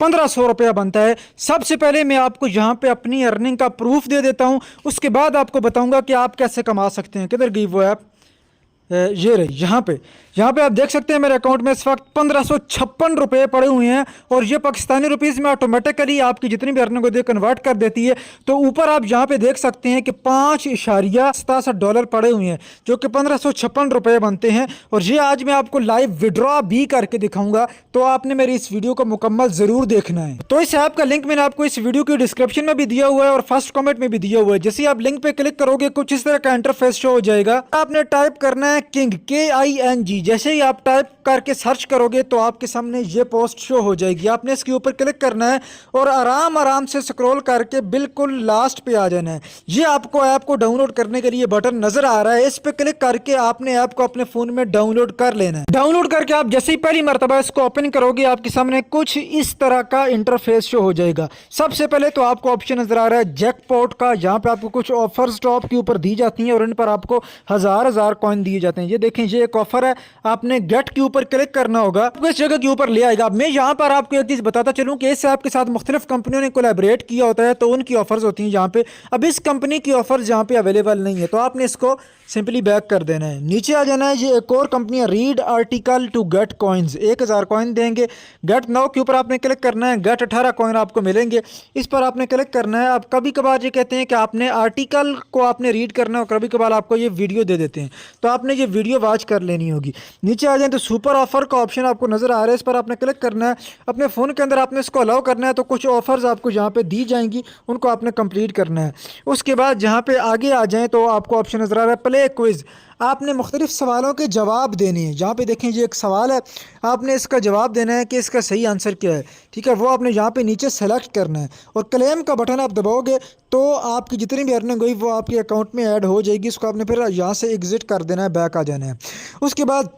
1500 रुपया बनता है। सबसे पहले मैं आपको यहाँ पे अपनी अर्निंग का प्रूफ दे देता हूँ, उसके बाद आपको बताऊंगा कि आप कैसे कमा सकते हैं। किधर गई वो ऐप? ये रही। यहाँ पे आप देख सकते हैं मेरे अकाउंट में इस वक्त 1556 रुपये पड़े हुए हैं, और ये पाकिस्तानी रुपीज़ में ऑटोमेटिकली आपकी जितनी भी अर्निंग होती है कन्वर्ट कर देती है। तो ऊपर आप यहाँ पे देख सकते हैं कि $5.67 पड़े हुए हैं, जो कि 1556 रुपये बनते हैं। और ये आज मैं आपको लाइव विड्रॉ भी करके दिखाऊंगा, तो आपने मेरी इस वीडियो को मुकम्मल ज़रूर देखना है। तो इस ऐप का लिंक मैंने आपको इस वीडियो की डिस्क्रिप्शन में भी दिया हुआ है और फर्स्ट कमेंट में भी दिया हुआ है। जैसे आप लिंक पे क्लिक करोगे कुछ इस तरह का इंटरफेस शो हो जाएगा। आपने टाइप करना है किंग, KING। जैसे ही आप टाइप करके सर्च करोगे तो आपके सामने ये पोस्ट शो हो जाएगी। आपने इसके ऊपर क्लिक करना है और आराम आराम से स्क्रॉल करके बिल्कुल लास्ट पे आ जाना है। ये आपको ऐप को डाउनलोड करने के लिए बटन नजर आ रहा है, इस पे क्लिक करके आपने ऐप को अपने फोन में डाउनलोड कर लेना है। डाउनलोड करके आप जैसे ही पहली मरतबा इसको ओपन करोगे आपके सामने कुछ इस तरह का इंटरफेस शो हो जाएगा। सबसे पहले तो आपको ऑप्शन नजर आ रहा है जैकपॉट का, जहां पे आपको कुछ ऑफर्स टॉप के ऊपर दी जाती हैं और इन पर आपको हजार कॉइन दिए जाते हैं। ये देखें, ये एक ऑफर है, आपने गेट के ऊपर क्लिक करना होगा, आपको इस जगह के ऊपर ले आएगा। मैं यहाँ पर आपको एक चीज बताता चलूं कि इस ऐप के साथ मुख्तलिफ कंपनियों ने कोलैबोरेट किया होता है, तो उनकी ऑफर्स होती हैं यहाँ पे। अब इस कंपनी की ऑफर्स यहाँ पे अवेलेबल नहीं है, तो आपने इसको सिंपली बैक कर देना है, नीचे आ जाना है। ये एक और कंपनी है read article to get coins, 1000 coin देंगे। गेट नाउ के ऊपर आपने क्लिक करना है, गेट 18 कॉइन आपको मिलेंगे, इस पर आपने क्लिक करना है। अब कभी कभार ये कहते हैं कि आपने आर्टिकल को आपने रीड करना है और कभी कभार आपको ये वीडियो दे देते हैं, तो आपने ये वीडियो वॉच कर लेनी होगी। नीचे आ जाए तो सुपर ऑफर का ऑप्शन आपको नजर आ रहा है, इस पर आपने क्लिक करना है। अपने फ़ोन के अंदर आपने इसको अलाउ करना है, तो कुछ ऑफर्स आपको यहाँ पे दी जाएंगी, उनको आपने कंप्लीट करना है। उसके बाद जहाँ पे आगे आ जाएँ तो आपको ऑप्शन नजर आ रहा है प्ले क्विज। आपने मुख्तलिफ सवालों के जवाब देने हैं। जहाँ पे देखें ये एक सवाल है, आपने इसका जवाब देना है कि इसका सही आंसर क्या है, ठीक है। वो आपने यहाँ पे नीचे सेलेक्ट करना है और क्लेम का बटन आप दबाओगे तो आपकी जितनी भी अर्निंग हुई वो आपके अकाउंट में ऐड हो जाएगी। इसको आपने फिर यहाँ से एग्जिट कर देना है, बैक आ जाना है। उसके बाद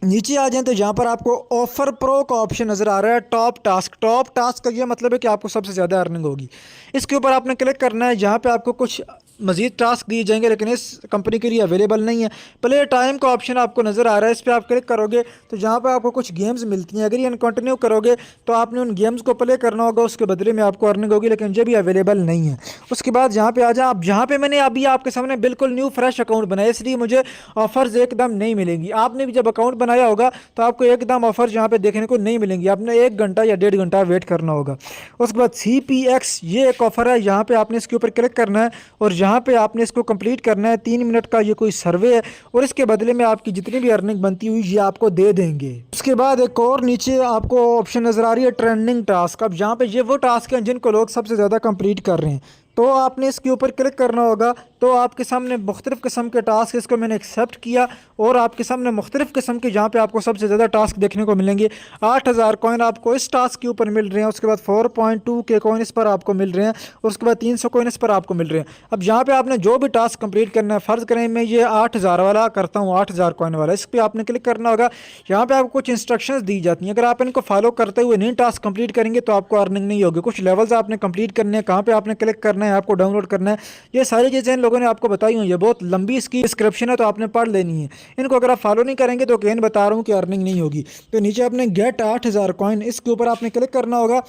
नीचे आ जाए तो यहाँ पर आपको ऑफर प्रो का ऑप्शन नज़र आ रहा है, टॉप टास्क का ये मतलब है कि आपको सबसे ज़्यादा अर्निंग होगी। इसके ऊपर आपने क्लिक करना है, जहाँ पे आपको कुछ मज़ीद टास्क दिए जाएंगे लेकिन इस कंपनी के लिए अवेलेबल नहीं है। प्ले टाइम का ऑप्शन आपको नज़र आ रहा है, इस पर आप क्लिक करोगे तो जहाँ पे आपको कुछ गेम्स मिलती हैं, अगर ये कंटिन्यू करोगे तो आपने उन गेम्स को प्ले करना होगा, उसके बदले में आपको अर्निंग होगी, लेकिन ये भी अवेलेबल नहीं है। उसके बाद यहाँ पे आ जाए आप, जहाँ पे मैंने अभी आपके सामने बिल्कुल न्यू फ्रेश अकाउंट बनाया, इसलिए मुझे ऑफर्स एकदम नहीं मिलेंगी। आपने भी जब अकाउंट बनाया होगा तो आपको एकदम ऑफर्स यहाँ पे देखने को नहीं मिलेंगी, आपने 1 घंटा या 1.5 घंटा वेट करना होगा। उसके बाद CPX ये एक ऑफर है, यहाँ पे आपने इसके ऊपर क्लिक करना है और यहाँ पे आपने इसको कंप्लीट करना है। 3 मिनट का ये कोई सर्वे है और इसके बदले में आपकी जितनी भी अर्निंग बनती हुई ये आपको दे देंगे। उसके बाद एक और नीचे आपको ऑप्शन नजर आ रही है ट्रेंडिंग टास्क। अब यहाँ पे ये वो टास्क हैं जिनको लोग सबसे ज़्यादा कंप्लीट कर रहे हैं, तो आपने इसके ऊपर क्लिक करना होगा। तो आपके सामने मुख्तलिफ़ किस्म के टास्क, इसको मैंने एक्सेप्ट किया और आपके सामने मुख्तलिफ़ किस्म के जहाँ पे आपको सबसे ज़्यादा टास्क देखने को मिलेंगे। 8000 कॉइन आपको इस टास्क के ऊपर मिल रहे हैं, उसके बाद 4.2 के कॉइन इस पर आपको मिल रहे हैं, उसके बाद 300 कॉइन इस पर आपको मिल रहे हैं। अब यहाँ पे आपने जो भी टास्क कंप्लीट करना है, फ़र्ज़ करें मैं ये 8000 वाला करता हूँ, 8000 कॉइन वाला, इस पर आपने क्लिक करना होगा। यहाँ पर आपको कुछ इंस्ट्रक्शंस दी जाती हैं, अगर आप इनको फॉलो करते हुए नहीं टास्क कंप्लीट करेंगे तो आपको अर्निंग नहीं होगी। कुछ लेवल्स आपने कंप्लीट करने हैं, कहाँ पर आपने क्लिक करना है, आपको डाउनलोड करना है, ये सारी चीज़ें इन लोगों ने आपको बताई हुई। ये बहुत लंबी इसकी डिस्क्रिप्शन है, तो आपने पढ़ लेनी है। इनको अगर आप फॉलो नहीं करेंगे तो अगेन बता रहा हूँ कि अर्निंग नहीं होगी। तो नीचे आपने गेट 8000 कॉइन, इसके ऊपर आपने क्लिक करना होगा,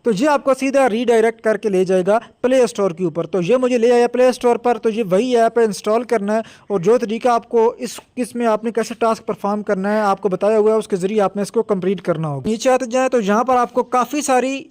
तो ये आपको सीधा रीडायरेक्ट करके ले जाएगा प्ले स्टोर के ऊपर। तो ये मुझे ले आया प्ले स्टोर पर, तो ये वही ऐप है, इंस्टॉल करना है और जो तरीका आपको इसमें आपने कैसे टास्क परफॉर्म करना है आपको बताया हुआ है, उसके ज़रिए आपने इसको कंप्लीट करना होगा। नीचे आते जाए तो यहाँ पर आपको काफ़ी सारी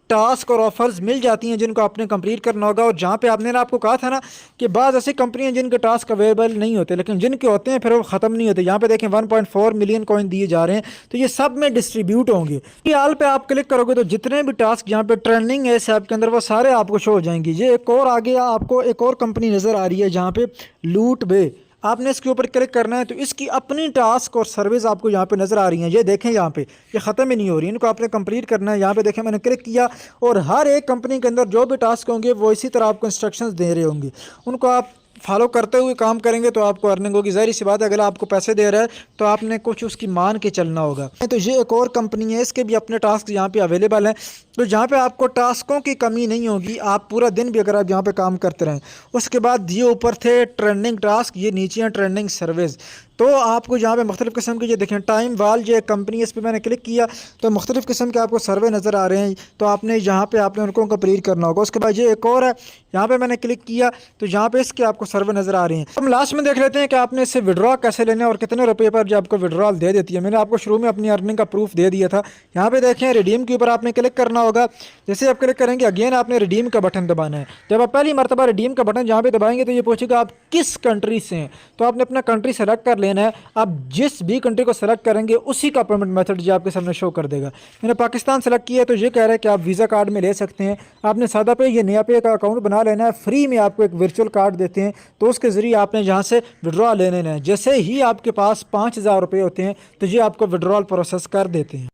टास्क और ऑफर्स मिल जाती हैं जिनको आपने कंप्लीट करना होगा। और जहाँ पे आपने आपको कहा था ना कि बाज़ ऐसी कंपनियां जिनके टास्क अवेलेबल नहीं होते, लेकिन जिनके होते हैं फिर वो ख़त्म नहीं होते। यहाँ पे देखें 1.4 मिलियन कॉइन दिए जा रहे हैं, तो ये सब में डिस्ट्रीब्यूट होंगे। हाल पे आप क्लिक करोगे तो जितने भी टास्क यहाँ पे ट्रेंडिंग है इस ऐप के अंदर वो सारे आपको शो हो जाएंगे। ये एक और आगे आपको एक और कंपनी नज़र आ रही है जहाँ पे लूट बे, आपने इसके ऊपर क्लिक करना है, तो इसकी अपनी टास्क और सर्विस आपको यहाँ पे नज़र आ रही हैं। ये देखें यहाँ पे ये ख़त्म ही नहीं हो रही, इनको आपने कंप्लीट करना है। यहाँ पे देखें मैंने क्लिक किया और हर एक कंपनी के अंदर जो भी टास्क होंगे वो इसी तरह आपको इंस्ट्रक्शंस दे रहे होंगे, उनको आप फॉलो करते हुए काम करेंगे तो आपको अर्निंग होगी। ज़ाहिर सी बात है, अगर आपको पैसे दे रहा है तो आपने कुछ उसकी मान के चलना होगा। तो ये एक और कंपनी है, इसके भी अपने टास्क यहाँ पे अवेलेबल हैं, तो जहाँ पे आपको टास्कों की कमी नहीं होगी, आप पूरा दिन भी अगर आप यहाँ पे काम करते रहें। उसके बाद ये ऊपर थे ट्रेंडिंग टास्क, ये नीचे हैं ट्रेंडिंग सर्विस। तो आपको यहाँ पे मुख्तलिफ़ किस्म की, ये देखें टाइम वाल जो कंपनी, इस पर मैंने क्लिक किया तो मुख्तलिफ़ किस्म के आपको सर्वे नज़र आ रहे हैं। तो आपने यहाँ पे आपने उनको कंप्लीट करना होगा। उसके बाद ये एक और है, यहाँ पे मैंने क्लिक किया तो यहाँ पे इसके आपको सर्वे नज़र आ रहे हैं। हम लास्ट में देख लेते हैं कि आपने इससे विड्रॉ कैसे लेना है और कितने रुपये पर जो आपको विड्रॉल दे देती है। मैंने आपको शुरू में अपनी अर्निंग का प्रूफ दे दिया था। यहाँ पे देखें रिडीम के ऊपर आपने क्लिक करना होगा। जैसे आप क्लिक करेंगे अगेन आपने रिडीम का बटन दबाना है। जब आप पहली मरतबा रिडीम का बटन जहाँ पे दबाएंगे तो ये पूछेगा आप किस कंट्री से हैं, तो आपने अपना कंट्री सेलेक्ट कर लेना है। आप जिस भी कंट्री को सेलेक्ट करेंगे उसी का पेमेंट मेथड जो आपके सामने शो कर देगा। मैंने पाकिस्तान सेलेक्ट किया है तो ये कह रहा है कि आप वीज़ा कार्ड में ले सकते हैं। आपने सादा पे या नया पे का अकाउंट बना लेना है। फ्री में आपको एक वर्चुअल कार्ड देते हैं तो उसके ज़रिए आपने यहाँ से विड्रॉ ले लेना है। जैसे ही आपके पास 5,000 रुपये होते हैं तो ये आपको विड्रॉल प्रोसेस कर देते हैं।